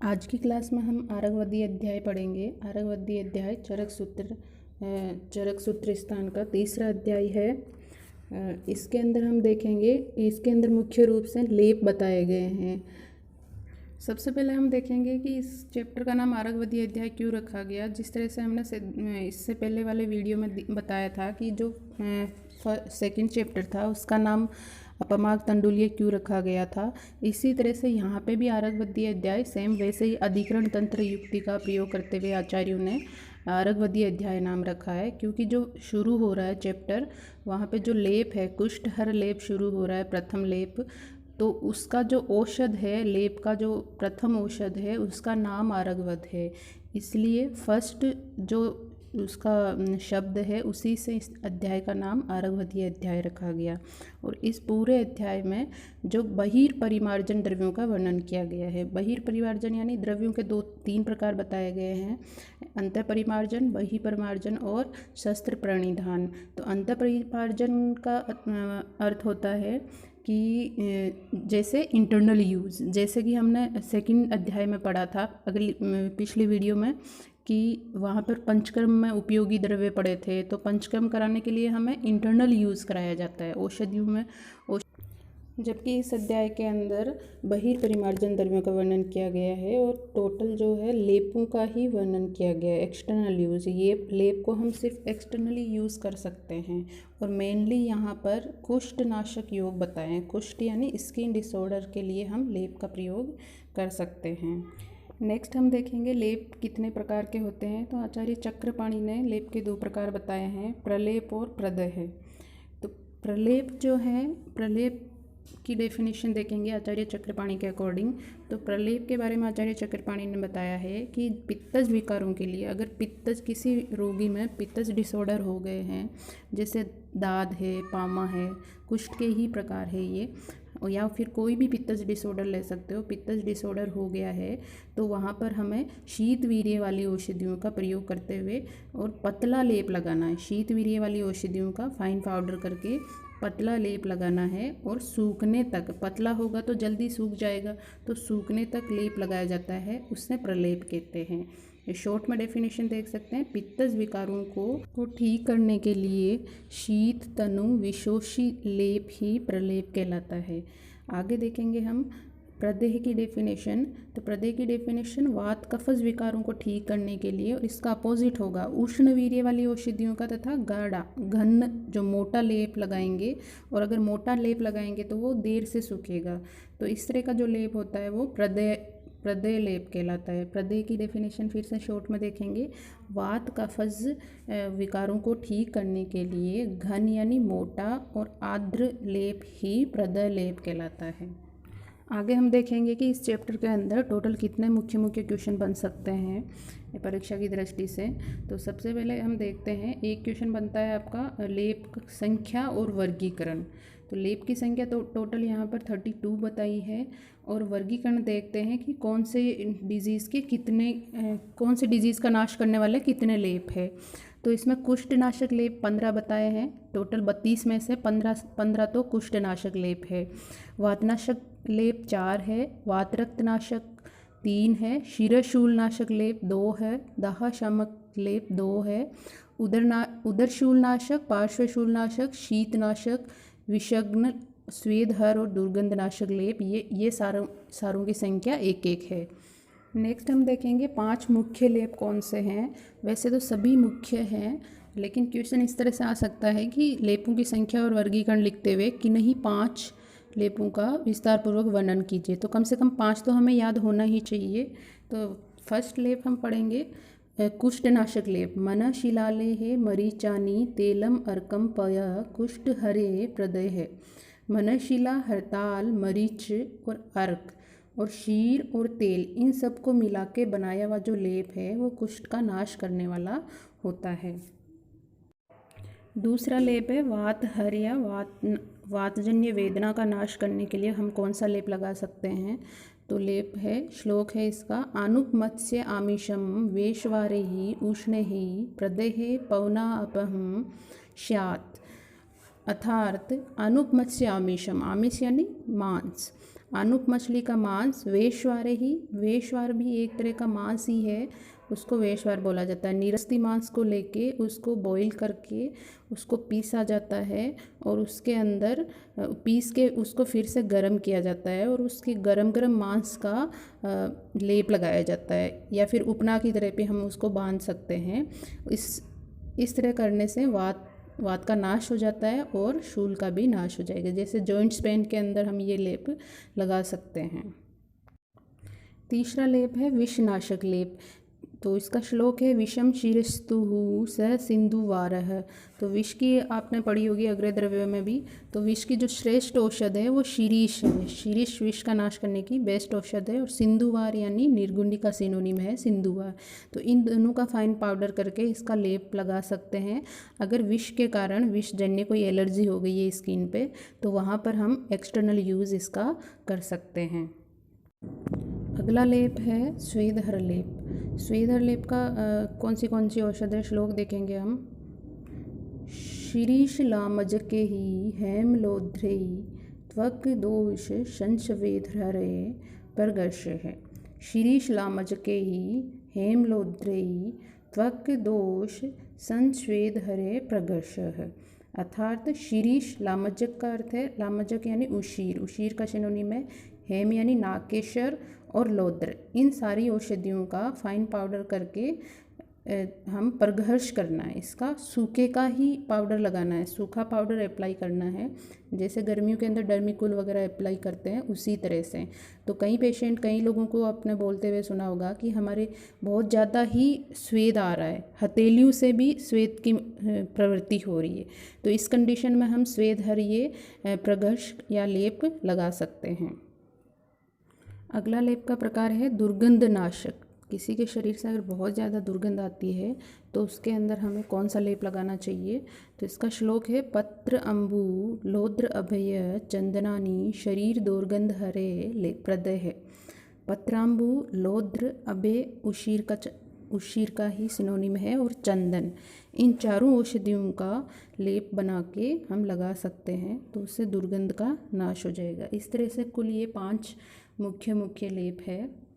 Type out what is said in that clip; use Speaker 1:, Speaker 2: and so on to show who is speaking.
Speaker 1: आज की क्लास में हम आरगवदी अध्याय पढ़ेंगे। आरगवदी अध्याय चरक सूत्र स्थान का तीसरा अध्याय है। इसके अंदर हम देखेंगे, इसके अंदर मुख्य रूप से लेप बताए गए हैं। सबसे पहले हम देखेंगे कि इस चैप्टर का नाम आरगवदी अध्याय क्यों रखा गया। जिस तरह से हमने इससे पहले वाले वीडियो में बताया था कि जो सेकंड चैप्टर था उसका नाम अपमाग तंडुल्य क्यों रखा गया था, इसी तरह से यहाँ पे भी आरगवदी अध्याय सेम वैसे ही अधिकरण तंत्र युक्ति का प्रयोग करते हुए आचार्यों ने आरगवदी अध्याय नाम रखा है। क्योंकि जो शुरू हो रहा है चैप्टर, वहाँ पे जो लेप है, कुष्ठहर लेप शुरू हो रहा है, प्रथम लेप, तो उसका जो औषध है, लेप का जो प्रथम औषध है उसका नाम आरगवद है। इसलिए फर्स्ट जो उसका शब्द है उसी से इस अध्याय का नाम आरगवदी अध्याय रखा गया। और इस पूरे अध्याय में जो बहिर्परिमार्जन द्रव्यों का वर्णन किया गया है। बहिर्परिमार्जन यानी द्रव्यों के तीन प्रकार बताए गए हैं: अंतःपरिमार्जन, बहिर्परिमार्जन और शस्त्र प्रणिधान। तो अंतःपरिमार्जन का अर्थ होता है कि जैसे इंटरनल यूज़, जैसे कि हमने सेकंड अध्याय में पढ़ा था पिछली वीडियो में कि वहाँ पर पंचकर्म में उपयोगी द्रव्य पड़े थे। तो पंचकर्म कराने के लिए हमें इंटरनल यूज़ कराया जाता है औषधियों में, जबकि इस अध्याय के अंदर बहिर्परिमार्जन द्रव्यों का वर्णन किया गया है और टोटल जो है लेपों का ही वर्णन किया गया है। एक्सटर्नल यूज़, ये लेप को हम सिर्फ एक्सटर्नली यूज़ कर सकते हैं। और मेनली यहाँ पर कुष्ठनाशक योग बताए हैं। कुष्ठ यानी स्किन डिसऑर्डर के लिए हम लेप का प्रयोग कर सकते हैं। नेक्स्ट हम देखेंगे लेप कितने प्रकार के होते हैं। तो आचार्य चक्रपाणि ने लेप के 2 प्रकार बताए हैं, प्रलेप और प्रदय। तो प्रलेप जो है, प्रलेप की डेफिनेशन देखेंगे आचार्य चक्रपाणि के अकॉर्डिंग। तो प्रलेप के बारे में आचार्य चक्रपाणि ने बताया है कि पित्तज विकारों के लिए, अगर पित्तज किसी रोगी में पित्तज डिसऑर्डर हो गए हैं, जैसे दाद है, पामा है, कुष्ठ के ही प्रकार है ये, या फिर कोई भी पित्तज डिसऑर्डर ले सकते हो, पित्तज डिसऑर्डर हो गया है तो वहाँ पर हमें शीत वीर्य वाली औषधियों का प्रयोग करते हुए और पतला लेप लगाना है। शीत वीर्य वाली औषधियों का फाइन पाउडर करके पतला लेप लगाना है और सूखने तक, पतला होगा तो जल्दी सूख जाएगा, तो सूखने तक लेप लगाया जाता है, उससे प्रलेप कहते हैं। ये शॉर्ट में डेफिनेशन देख सकते हैं। पित्तज विकारों को ठीक करने के लिए शीत तनु विशोषी लेप ही प्रलेप कहलाता है। आगे देखेंगे हम प्रदेह की डेफिनेशन। तो प्रदेह की डेफिनेशन वात कफज विकारों को ठीक करने के लिए, और इसका अपोजिट होगा उष्ण वीर्य वाली औषधियों का तथा गाढ़ा घन जो मोटा लेप लगाएंगे, और अगर मोटा लेप लगाएंगे तो वो देर से सूखेगा। तो इस तरह का जो लेप होता है वो प्रदेय लेप कहलाता है। प्रदेय की डेफिनेशन फिर से शॉर्ट में देखेंगे। वात कफज विकारों को ठीक करने के लिए घन यानी मोटा और आर्द्र लेप ही प्रदेय लेप कहलाता है। आगे हम देखेंगे कि इस चैप्टर के अंदर टोटल कितने मुख्य क्वेश्चन बन सकते हैं परीक्षा की दृष्टि से। तो सबसे पहले हम देखते हैं, एक क्वेश्चन बनता है आपका लेप संख्या और वर्गीकरण। तो लेप की संख्या तो टोटल यहाँ पर 32 बताई है, और वर्गीकरण देखते हैं कि कौन से डिजीज़ के कितने, कौन से डिजीज़ का नाश करने वाले कितने लेप है। तो इसमें कुष्ठनाशक लेप 15 बताए हैं। टोटल 32 में से 15 तो कुष्ठनाशक लेप है। वातनाशक लेप 4 है, वातरक्तनाशक 3 है, शिरशूलनाशक लेप 2 है, दाहशामक लेप 2 है, उदरशूलनाशक, पार्श्वशूलनाशक, शीतनाशक, विषग्न, स्वेदहर और दुर्गंधनाशक लेप, ये सारों की संख्या 1-1 है। नेक्स्ट हम देखेंगे 5 मुख्य लेप कौन से हैं। वैसे तो सभी मुख्य हैं, लेकिन क्वेश्चन इस तरह से आ सकता है कि लेपों की संख्या और वर्गीकरण लिखते हुए कि नहीं 5 लेपों का विस्तार पूर्वक वर्णन कीजिए। तो कम से कम 5 तो हमें याद होना ही चाहिए। तो फर्स्ट लेप हम पढ़ेंगे कुष्ठनाशक लेप। मन शिलालेहे मरीचानी तेलम अर्कम पय कुष्ठ हरे प्रदय। मनशिला, हरताल, मरीच और अर्क और शीर और तेल, इन सब को मिला के बनाया हुआ जो लेप है वो कुष्ठ का नाश करने वाला होता है। दूसरा लेप है वातहर या वातजन्य वेदना का नाश करने के लिए हम कौन सा लेप लगा सकते हैं। तो लेप है, श्लोक है इसका, आनुपमत्स्य आमिषम वेशवारे ही उष्णे ही प्रदेहे पवना अपहम स्यात्। अर्थात अनुपमत्स्य आमिषम, आमिष यानी मांस, आनुक मछली का मांस वेश्वारे ही, वेश्वार भी एक तरह का मांस ही है, उसको वेश्वार बोला जाता है। निरस्ती मांस को लेके उसको बॉईल करके उसको पीसा जाता है और उसके अंदर पीस के उसको फिर से गर्म किया जाता है और उसकी गरम गरम मांस का लेप लगाया जाता है, या फिर उपना की तरह पे हम उसको बांध सकते हैं। इस तरह करने से वात का नाश हो जाता है और शूल का भी नाश हो जाएगा। जैसे जॉइंट्स पेन के अंदर हम ये लेप लगा सकते हैं। तीसरा लेप है विषनाशक लेप। तो इसका श्लोक है विषम शीरस्तुः स सिंधुवारः। तो विष की आपने पढ़ी होगी अग्रय द्रव्य में भी। तो विष की जो श्रेष्ठ औषध है वो शीरीष है। शीरीष विष का नाश करने की बेस्ट औषध है। और सिंधुवार यानी निर्गुंडी का सिनोनिम है सिंधुवार। तो इन दोनों का फाइन पाउडर करके इसका लेप लगा सकते हैं। अगर विष के कारण विष जन्य कोई एलर्जी हो गई है स्किन पे, तो वहाँ पर हम एक्सटर्नल यूज़ इसका कर सकते हैं। अगला लेप है स्वेदहर लेप। स्वेदहर लेप का कौन सी औषध श्लोक देखेंगे हम। शिरीष लामजके ही हेमलोध्रे त्वक दोष संशवेधरे प्रगर्ष है। शिरीष लामजके ही हेमलोध्रे त्वक दोष संस्वेधरे प्रगर्ष है। अर्थात शिरीष लामजक का अर्थ है, लामजक यानी उशीर, उशीर का सिनोनिम है। हेम यानी नाकेशर और लोद्र, इन सारी औषधियों का फाइन पाउडर करके हम प्रघर्ष करना है। इसका सूखे का ही पाउडर लगाना है, सूखा पाउडर अप्लाई करना है। जैसे गर्मियों के अंदर डर्मिकुल वगैरह अप्लाई करते हैं उसी तरह से। तो कई लोगों को आपने बोलते हुए सुना होगा कि हमारे बहुत ज़्यादा ही स्वेद आ रहा है, हथेलियों से भी स्वेद की प्रवृत्ति हो रही है। तो इस कंडीशन में हम स्वेदहर ये प्रघर्ष या लेप लगा सकते हैं। अगला लेप का प्रकार है दुर्गंध नाशक। किसी के शरीर से अगर बहुत ज़्यादा दुर्गंध आती है तो उसके अंदर हमें कौन सा लेप लगाना चाहिए। तो इसका श्लोक है पत्र अम्बु लोद्र अभय चंदनानी शरीर दुर्गंध हरे ले प्रदय है। पत्राम्बु लोद्र अभय उशीर का ही सिनोनिम है और चंदन, इन चारों औषधियों का लेप बना के हम लगा सकते हैं तो उससे दुर्गंध का नाश हो जाएगा। इस तरह से कुल ये 5 मुख्य लेप है।